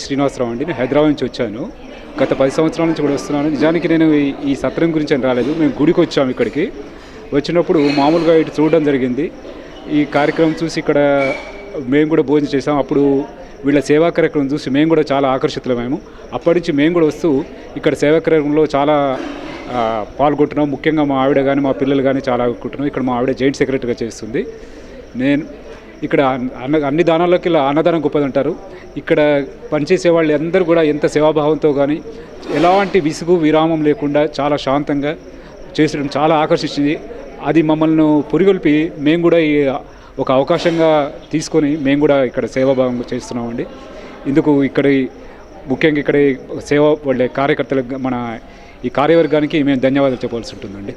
శ్రీనివాసరావు అండి. నేను హైదరాబాద్ నుంచి వచ్చాను. గత 10 సంవత్సరాల నుంచి కూడా వస్తున్నాను. నిజానికి నేను ఈ సత్రం గురించి అని రాలేదు. మేము గుడికి వచ్చాము. ఇక్కడికి వచ్చినప్పుడు మామూలుగా ఇటు చూడడం జరిగింది. ఈ కార్యక్రమం చూసి ఇక్కడ మేము కూడా భోజనం చేసాం. అప్పుడు వీళ్ళ సేవా కార్యక్రమం చూసి మేము కూడా చాలా ఆకర్షితులమేము. అప్పటి నుంచి మేము కూడా వస్తూ ఇక్కడ సేవా కార్యక్రమంలో చాలా పాల్గొంటున్నాం. ముఖ్యంగా మా ఆవిడ కానీ మా పిల్లలు కానీ చాలా ఆడుకుంటున్నాం. ఇక్కడ మా ఆవిడ జాయింట్ సెక్రటరీగా చేస్తుంది. నేను ఇక్కడ అన్ని దానాల్లోకి ఇలా అన్నదానం గొప్పదంటారు. ఇక్కడ పనిచేసే వాళ్ళు అందరూ కూడా ఎంత సేవాభావంతో కానీ ఎలాంటి విసుగు విరామం లేకుండా చాలా శాంతంగా చేసడం చాలా ఆకర్షించింది. అది మమ్మల్ని పురిగొల్పి మేము కూడా ఈ ఒక అవకాశంగా తీసుకొని మేము కూడా ఇక్కడ సేవాభావంగా చేస్తున్నామండి. ఇందుకు ముఖ్యంగా ఇక్కడ సేవ వాళ్ళ కార్యకర్తలకు మన ఈ కార్యవర్గానికి మేము ధన్యవాదాలు చెప్పాల్సి ఉంటుందండి.